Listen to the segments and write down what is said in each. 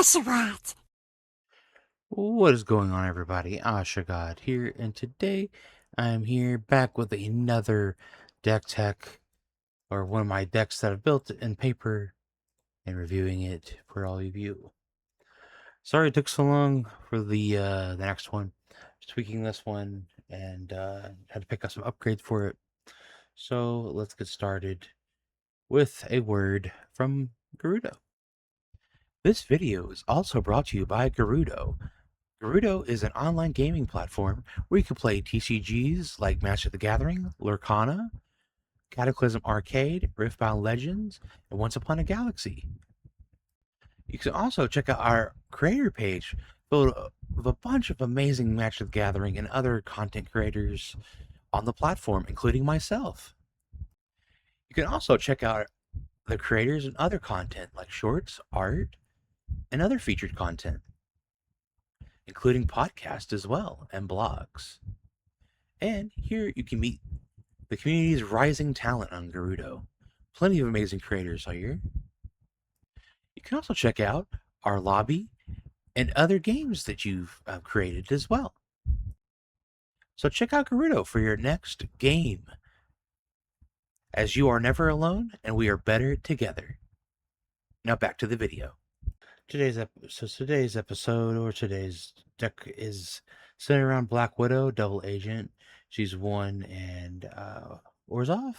Osha. What is going on, everybody? Osha here, and today I'm here back with another deck tech, or one of my decks that I've built in paper, and reviewing it for all of you. Sorry it took so long for the next one. Just tweaking this one, and had to pick up some upgrades for it. So let's get started with a word from Gerudo. This video is also brought to you by Gerudo. Gerudo is an online gaming platform where you can play TCGs like Magic the Gathering, Lurkana, Cataclysm Arcade, Riftbound Legends, and Once Upon a Galaxy. You can also check out our creator page filled with a bunch of amazing Magic the Gathering and other content creators on the platform, including myself. You can also check out the creators and other content like shorts, art, and other featured content, including podcasts as well and blogs. And here you can meet the community's rising talent on Gerudo. Plenty of amazing creators are here. You can also check out our lobby and other games that you've created as well. So check out Gerudo for your next game, as you are never alone and we are better together. Now back to the video. Today's episode or today's deck is centered around Black Widow, double agent. She's one and Orzhov,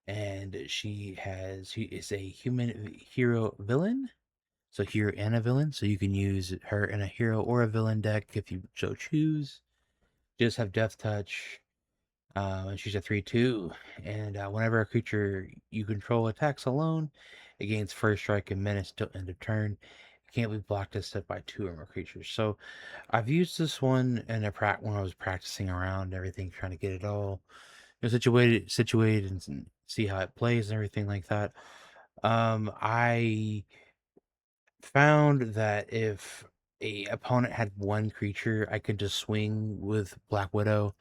and she is a human hero villain, so hero and a villain, so you can use her in a hero or a villain deck if you so choose. Just have death touch, and she's a 3/2, and whenever a creature you control attacks alone, it gains first strike and menace till end of turn. It can't be blocked except by 2 or more creatures. So I've used this one in when I was practicing around and everything, trying to get it all situated and see how it plays and everything like that. I found that if a opponent had one creature, I could just swing with Black Widow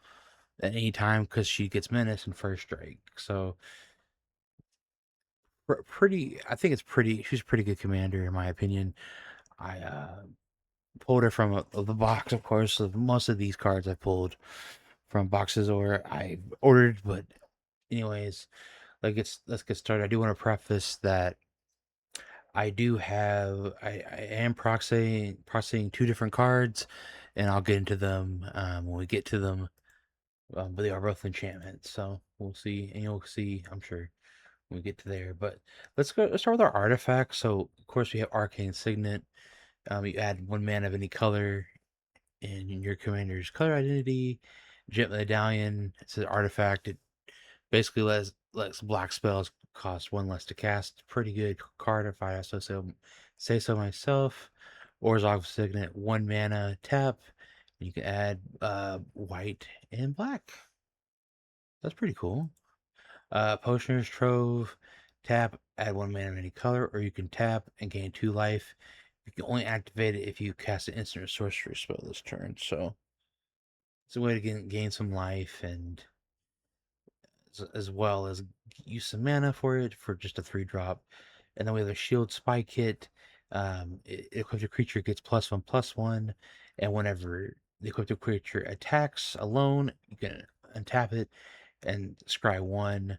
at any time because she gets menace and first strike. So I think it's pretty. She's a pretty good commander in my opinion. I pulled her from the box, of course. So most of these cards I pulled from boxes or I ordered, but anyways, let's get started. I do want to preface that I am proxying 2 different cards, and I'll get into them when we get to them. But they are both enchantments, so we'll see, and you'll see, I'm sure, when we get to there. But let's start with our artifacts. So of course we have Arcane Signet. You add 1 mana of any color in your commander's color identity. Jet Medallion, it's an artifact. It basically lets black spells cost 1 less to cast. Pretty good card if I also say so myself. Orzhov Signet, 1 mana, tap. And you can add white and black. That's pretty cool. Potioner's Trove, tap, add 1 mana of any color, or you can tap and gain 2 life. You can only activate it if you cast an instant or sorcery spell this turn. So it's a way to gain some life, and as well as use some mana for it for just a 3-drop. And then we have the Shield Spy Kit. It equips a creature gets +1/+1, and whenever the equipped creature attacks alone, you can untap it and scry 1,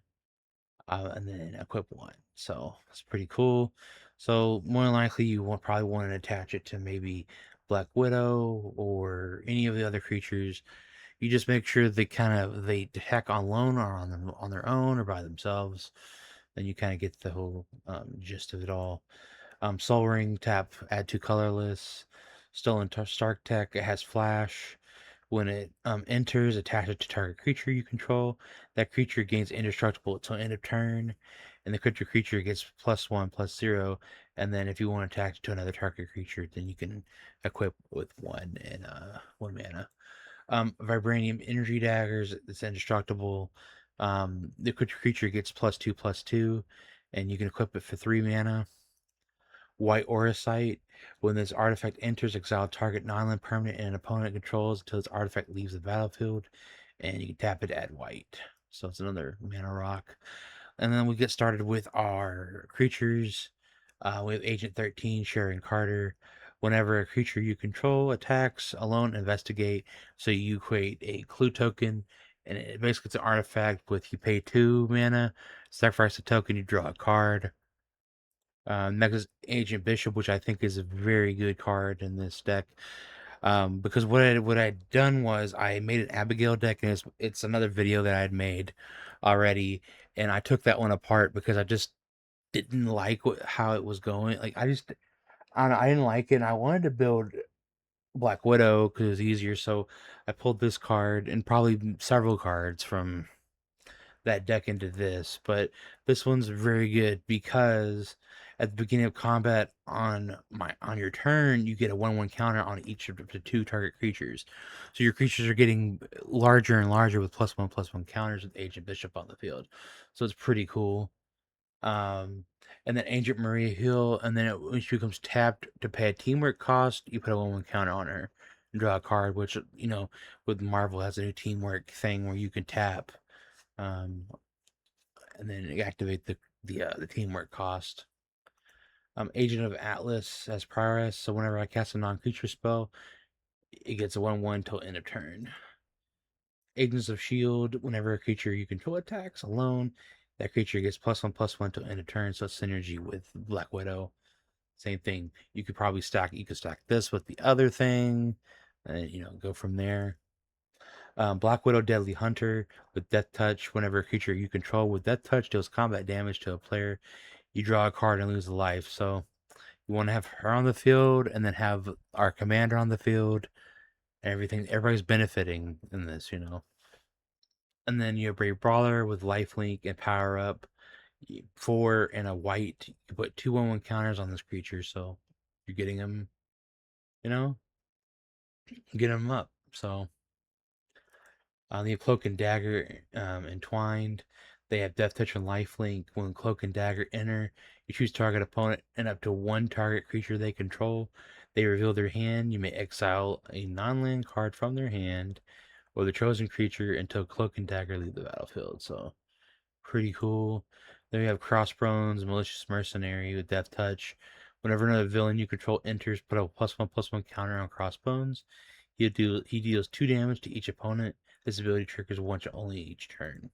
and then equip 1. So it's pretty cool. So more than likely, you will probably want to attach it to maybe Black Widow or any of the other creatures. You just make sure they attack on loan or on their own or by themselves. Then you kind of get the whole gist of it all. Soul Ring, tap, add 2 colorless. Stolen Stark Tech, it has flash. When it enters, attach it to target creature you control. That creature gains indestructible until end of turn, and the creature gets +1/+0. And then if you want to attach it to another target creature, then you can equip with 1 and 1 mana. Vibranium Energy Daggers, it's indestructible. The creature gets +2/+2, and you can equip it for 3 mana. White Auracite, when this artifact enters, exile target non-land permanent and an opponent controls until this artifact leaves the battlefield, and you can tap it to add white. So it's another mana rock. And then we get started with our creatures. We have Agent 13, Sharon Carter. Whenever a creature you control attacks, alone investigate. So you create a clue token, and basically it's an artifact with you pay 2 mana, sacrifice a token, you draw a card. Next is Agent Bishop, which I think is a very good card in this deck. Because what I'd done was I made an Abigail deck, and it's another video that I'd made already, and I took that one apart because I just didn't like how it was going. Like I don't know, I didn't like it. And I wanted to build Black Widow because it was easier. So I pulled this card and probably several cards from that deck into this. But this one's very good because at the beginning of combat on your turn, you get a 1/1 counter on each of the 2 target creatures. So your creatures are getting larger and larger with +1/+1 counters with Agent Bishop on the field. So it's pretty cool. And then Agent Maria Hill, and then when she becomes tapped to pay a teamwork cost, you put a 1/1 counter on her and draw a card, which, with Marvel has a new teamwork thing where you can tap, um, and then activate the teamwork cost. Agent of Atlas has prowess, so whenever I cast a non-creature spell, it gets a 1/1 until end of turn. Agents of Shield, whenever a creature you control attacks alone, that creature gets +1/+1 until end of turn, so it's synergy with Black Widow. Same thing. You could stack this with the other thing, and go from there. Black Widow Deadly Hunter with Death Touch. Whenever a creature you control with Death Touch deals combat damage to a player, you draw a card and lose a life. So you want to have her on the field and then have our commander on the field. Everything, everybody's benefiting in this. And then you have Brave Brawler with Lifelink and Power Up. 4 and a white. You put 2/1 counters on this creature, so you're getting him, you know, get him up. So the Cloak and Dagger entwined. They have Death Touch and Lifelink. When Cloak and Dagger enter, you choose target opponent and up to 1 target creature they control. They reveal their hand. You may exile a non-land card from their hand or the chosen creature until Cloak and Dagger leave the battlefield. So pretty cool. Then we have Crossbones, Malicious Mercenary with Death Touch. Whenever another villain you control enters, put a +1/+1 counter on Crossbones. He deals 2 damage to each opponent. This ability triggers once only each turn.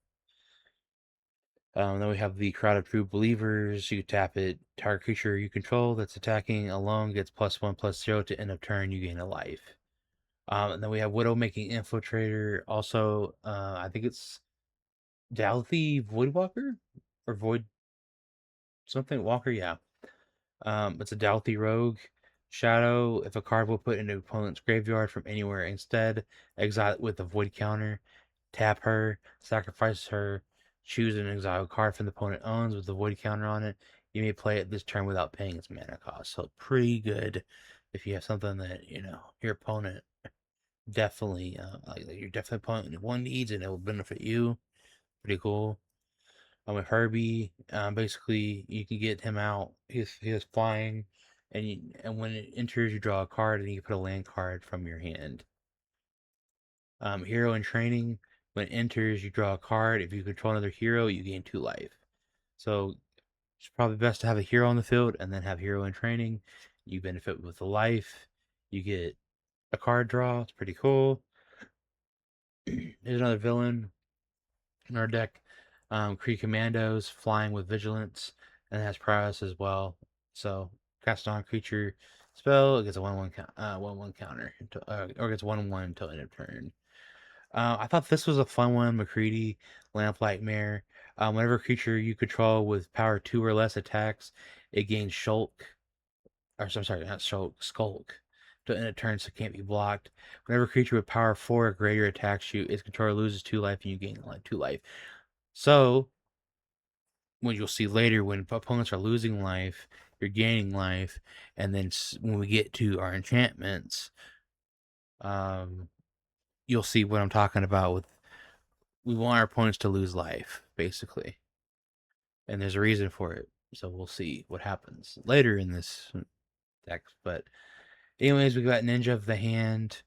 Then we have the Crowd of True Believers. You tap it. Target creature you control that's attacking alone gets +1/+0 to end of turn. You gain a life. And then we have Widowmaking Infiltrator. Also, I think it's Dalthy Voidwalker or Void something Walker. Yeah. It's a Dalthy Rogue. Shadow. If a card will put into an opponent's graveyard from anywhere instead, exile it with a void counter. Tap her, sacrifice her, choose an exile card from the opponent owns with the void counter on it. You may play it this turn without paying its mana cost. So pretty good if you have something that, your opponent definitely like your definitely opponent one needs and it will benefit you. Pretty cool. With Herbie, basically you can get him out. He is flying, and when it enters, you draw a card, and you put a land card from your hand. Hero in Training, when it enters, you draw a card. If you control another hero, you gain 2 life. So it's probably best to have a hero on the field and then have Hero in Training. You benefit with the life. You get a card draw. It's pretty cool. There's another villain in our deck. Kree Commandos, flying with vigilance, and it has prowess as well. So cast on creature spell, it gets a 1/1 counter, or gets 1/1 until end of turn. I thought this was a fun one, McCready, Lamplight Mare. Whenever a creature you control with power 2 or less attacks, it gains Shulk. Or I'm sorry, not Shulk, Skulk. To end a turn, so it can't be blocked. Whenever a creature with power 4 or greater attacks you, its controller loses 2 life and you gain 2 life. So, what you'll see later, when opponents are losing life, you're gaining life. And then when we get to our enchantments, um, you'll see what I'm talking about with we want our opponents to lose life, basically. And there's a reason for it. So we'll see what happens later in this deck. But anyways, we got Ninja of the Hand.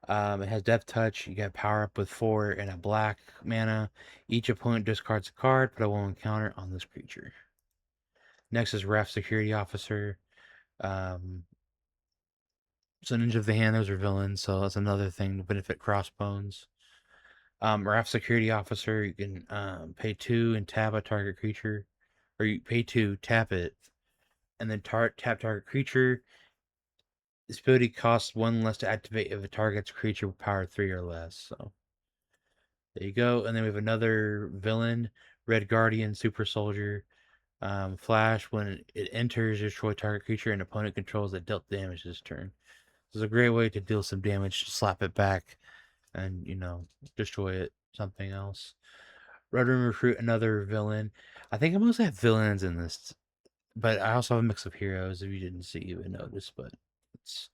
It has Death Touch. You got power up with 4 and a black mana. Each opponent discards a card, put a 1 counter on this creature. Next is Raft Security Officer. Um, so Ninja of the Hand, those are villains, so that's another thing to benefit Crossbones. Raft Security Officer, you can pay 2 and tap a target creature, or you pay 2, tap it, and then tap target creature. This ability costs 1 less to activate if it targets creature with power 3 or less. So there you go. And then we have another villain, Red Guardian Super Soldier. Flash, when it enters, destroy target creature and opponent controls that dealt damage this turn. This is a great way to deal some damage, slap it back, and destroy it. Something else. Red Room Recruit, another villain. I think I mostly have villains in this, but I also have a mix of heroes. If you didn't see, you would notice, but it's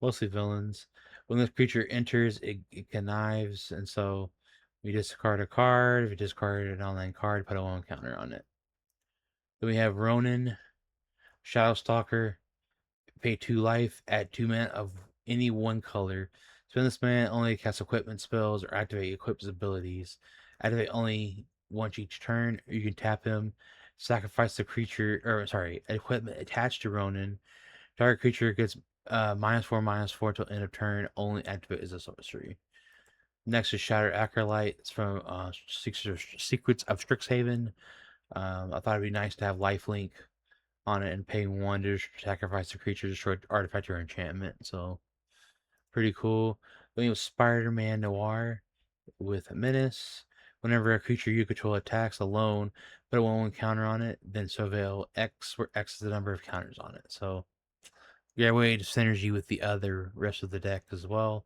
mostly villains. When this creature enters, it connives, and so we discard a card. If you discard an online card, put a 1 counter on it. Then we have Ronin, Shadowstalker, pay 2 life, add 2 mana of any one color. Spend this mana only to cast equipment spells or activate equips abilities. Activate only once each turn. You can tap him, sacrifice the creature, or sorry, equipment attached to Ronin. Target creature gets -4/-4 till end of turn. Only activate as a sorcery. Next is Shattered Acolyte. It's from Secrets of Strixhaven. I thought it'd be nice to have lifelink on it and pay 1 to sacrifice the creature, destroy artifact or enchantment. So pretty cool. Then we have Spider-Man Noir with Menace. Whenever a creature you control attacks alone, put a 1/1 counter on it, then surveil X, where X is the number of counters on it. So yeah, way to synergy with the other rest of the deck as well.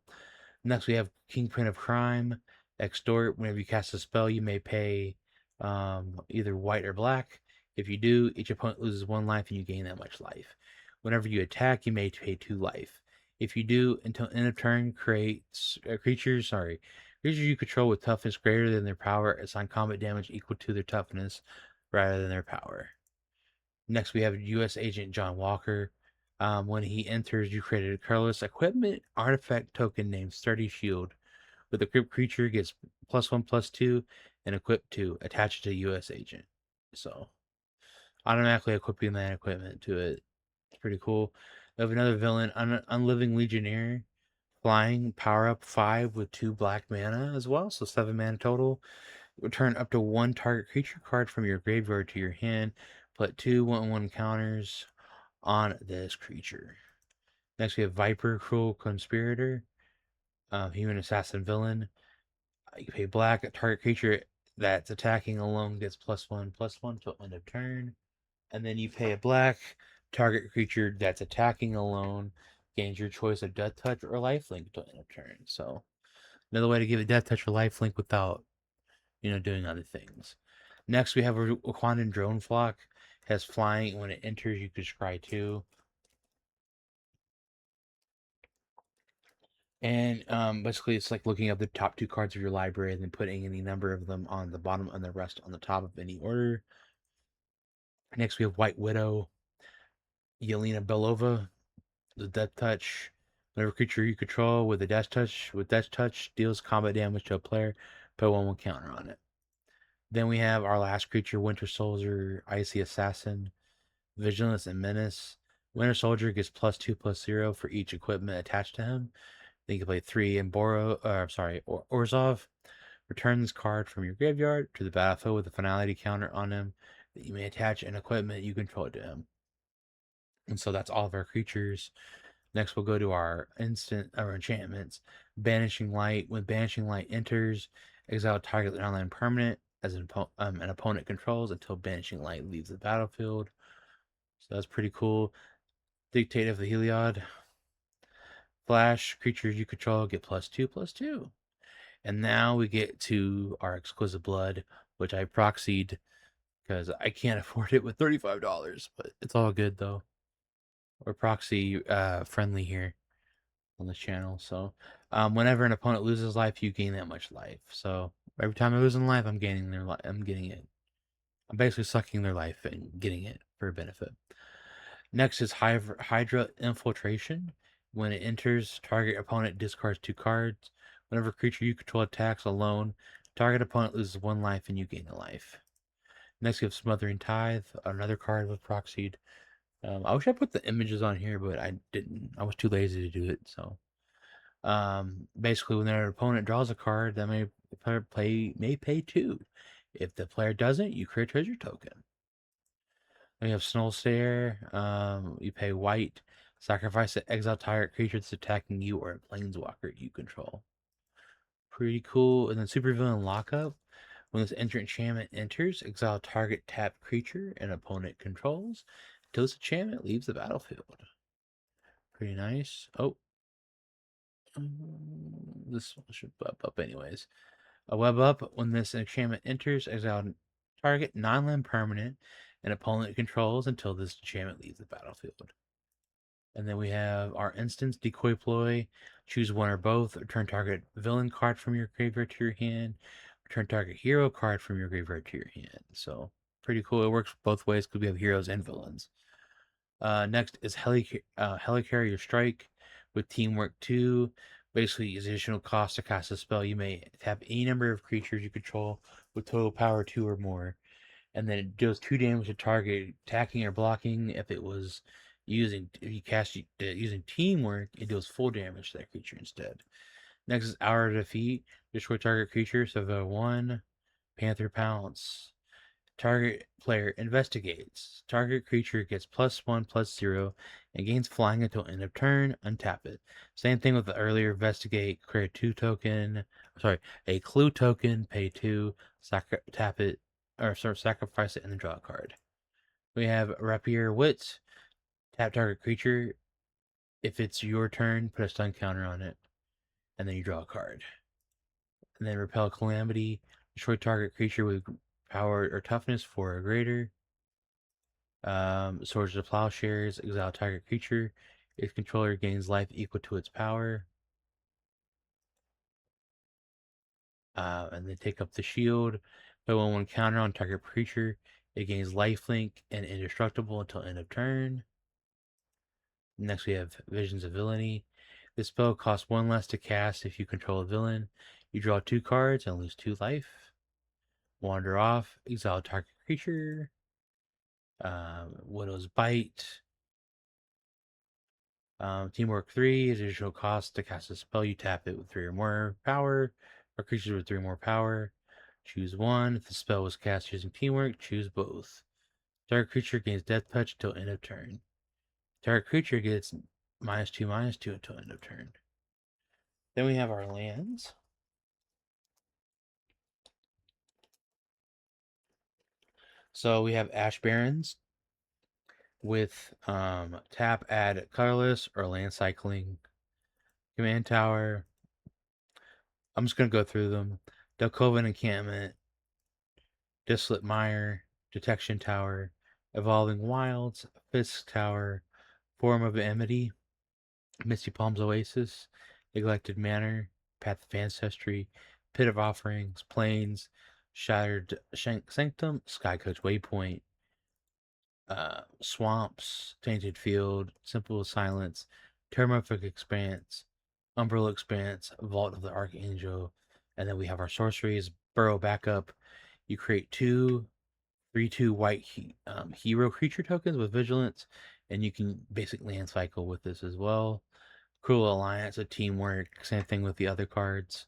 Next, we have Kingpin of Crime. Extort. Whenever you cast a spell, you may pay either white or black. If you do, each opponent loses 1 life and you gain that much life. Whenever you attack, you may pay 2 life. If you do, until end of turn, creates creatures you control with toughness greater than their power assign combat damage equal to their toughness rather than their power. Next, we have U.S. Agent John Walker. When he enters, you created a colorless equipment artifact token named Sturdy Shield. With equipped creature, gets +1/+2 and equip 2 attached to U.S. Agent. So automatically equipping that equipment to it. It's pretty cool. We have another villain, Unliving Legionnaire. Flying, power up 5 with 2 black mana as well, so 7 mana total. Return up to 1 target creature card from your graveyard to your hand. Put 2 1/1 counters on this creature. Next, we have Viper, Cruel Conspirator, Human Assassin Villain. You pay black. A target creature that's attacking alone gets +1/+1 till end of turn. And then you pay a black. Target creature that's attacking alone gains your choice of Death Touch or Lifelink till end of turn. So another way to give it Death Touch or Lifelink without doing other things. Next, we have a Wakandan Drone Flock. Has flying. When it enters, you can scry 2. And basically, it's like looking up the top 2 cards of your library and then putting any number of them on the bottom and the rest on the top of any order. Next, we have White Widow, Yelena Belova, the Death Touch. Whenever creature you control with Death Touch deals combat damage to a player, put 1/1 counter on it. Then we have our last creature, Winter Soldier, Icy Assassin, Vigilance and Menace. Winter Soldier gets +2/+0 for each equipment attached to him. Then you can play 3 and Orzhov. Return this card from your graveyard to the battlefield with a finality counter on him that you may attach an equipment you control to him. And so that's all of our creatures. Next, we'll go to our enchantments. Banishing Light. When Banishing Light enters, exile target online permanent as an opponent controls until Banishing Light leaves the battlefield. So that's pretty cool. Dictate of the Heliod. Flash, creatures you control get +2/+2. And now we get to our Exquisite Blood, which I proxied because I can't afford it with $35, but it's all good though. We're proxy friendly here on this channel. So whenever an opponent loses life, you gain that much life. So every time I lose in life, I'm gaining their life. I'm getting it. I'm basically sucking their life and getting it for a benefit. Next is Hydra Infiltration. When it enters, target opponent discards 2 cards. Whenever creature you control attacks alone, target opponent loses 1 life and you gain a life. Next, we have Smothering Tithe, another card with proxied. I wish I put the images on here, but I didn't. I was too lazy to do it. So, basically, when their opponent draws a card, that may pay two. If the player doesn't, you create a treasure token. Then we have Snow Stare. You pay white, sacrifice an exile target creature that's attacking you or a planeswalker you control. Pretty cool. And then Supervillain Lockup. When this enchantment enters, exile target tap creature an opponent controls until this enchantment leaves the battlefield. Pretty nice. Oh, this one should bub up anyways. A web up. When this enchantment enters, exile target non-land permanent an opponent controls until this enchantment leaves the battlefield. And then we have our instance, Decoy Ploy. Choose one or both. Return target villain card from your graveyard to your hand. Return target hero card from your graveyard to your hand. So, pretty cool. It works both ways because we have heroes and villains. Next is Helicarrier Strike with Teamwork 2. Basically, additional cost to cast a spell. You may tap any number of creatures you control with total power 2 or more, and then it deals 2 damage to target attacking or blocking. If you cast it using Teamwork, it deals full damage to that creature instead. Next is Hour of Defeat. Destroy target creature. So the 1 Panther Pounce. Target player investigates. Target creature gets +1/+0 and gains flying until end of turn. Untap it. Same thing with the earlier investigate. Create a clue token. Pay 2. Tap it, sacrifice it, and then draw a card. We have Rapier Wit. Tap target creature. If it's your turn, put a stun counter on it, and then you draw a card. And then Repel Calamity. Destroy target creature with power or toughness 4 or greater. Swords of Plowshares, exile target creature. Its controller gains life equal to its power. And then take up the shield. Put 1/1 counter on target creature. It gains lifelink and indestructible until end of turn. Next, we have Visions of Villainy. This spell costs 1 less to cast if you control a villain. You draw 2 cards and lose 2 life. Wander off, exile target creature. Widow's Bite. Teamwork 3 is additional cost to cast a spell. You tap it with 3 or more power, or creatures with 3 or more power. Choose one. If the spell was cast using Teamwork, choose both. Target creature gains Death Touch until end of turn. Target creature gets -2/-2 until end of turn. Then we have our lands. So we have Ash Barrens with tap, add colorless or land cycling. Command Tower. I'm just gonna go through them. Delcoven Encampment, Desolate Mire, Detection Tower, Evolving Wilds, Fisk Tower, Forum of Amity, Misty Palms Oasis, Neglected Manor, Path of Ancestry, Pit of Offerings, Plains, Shattered Sanctum, Skycoach Waypoint, Swamps, Tainted Field, Simple Silence, Termorphic Expanse, Umbral Expanse, Vault of the Archangel, and then we have our sorceries, Burrow Backup. You create 2/3/2 white hero creature tokens with vigilance, and you can basically land cycle with this as well. Cruel Alliance, a teamwork, same thing with the other cards.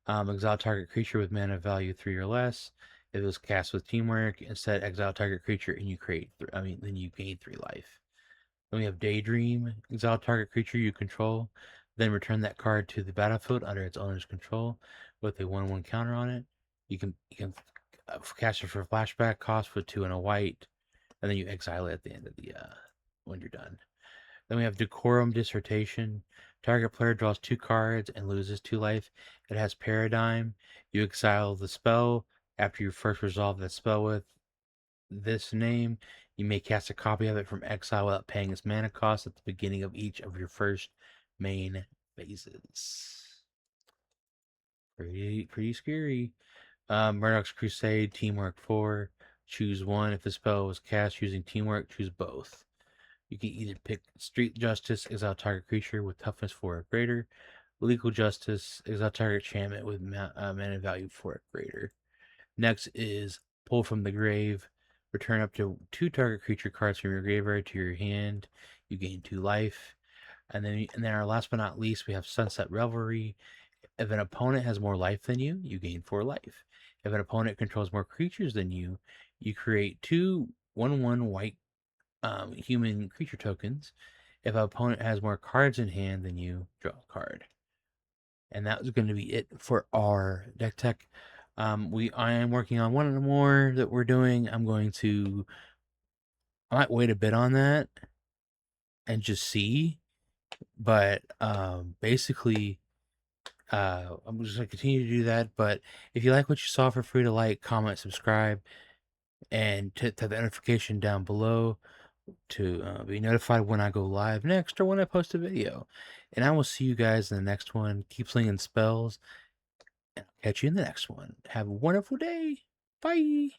Exile target creature with mana value 3 or less. If it was cast with teamwork, instead exile target creature and then you gain 3 life. Then we have Daydream, exile target creature you control, then return that card to the battlefield under its owner's control with a 1/1 counter on it. You can cast it for flashback, cost for 2 and a white, and then you exile it at the end of the when you're done. Then we have Decorum Dissertation. Target player draws 2 cards and loses 2 life. It has Paradigm. You exile the spell. After you first resolve that spell with this name, you may cast a copy of it from exile without paying its mana cost at the beginning of each of your first main phases. Pretty scary. Murdoch's Crusade, Teamwork 4. Choose one. If the spell was cast using Teamwork, choose both. You can either pick Street Justice, exile target creature with toughness 4 or greater. Legal Justice, exile target enchantment with mana value 4 or greater. Next is Pull from the Grave. Return up to 2 target creature cards from your graveyard to your hand. You gain 2 life. And then our last but not least, we have Sunset Revelry. If an opponent has more life than you gain 4 life. If an opponent controls more creatures than you create two 1/1 white human creature tokens. If an opponent has more cards in hand than you, draw a card. And that was going to be it for our deck tech. I am working on one more that we're doing. I might wait a bit on that and just see. But basically, I'm just gonna continue to do that. But if you like what you saw, feel free to like, comment, subscribe, and hit the notification down below to be notified when I go live next or when I post a video. And I will see you guys in the next one. Keep slinging spells, and I'll catch you in the next one. Have a wonderful day. Bye.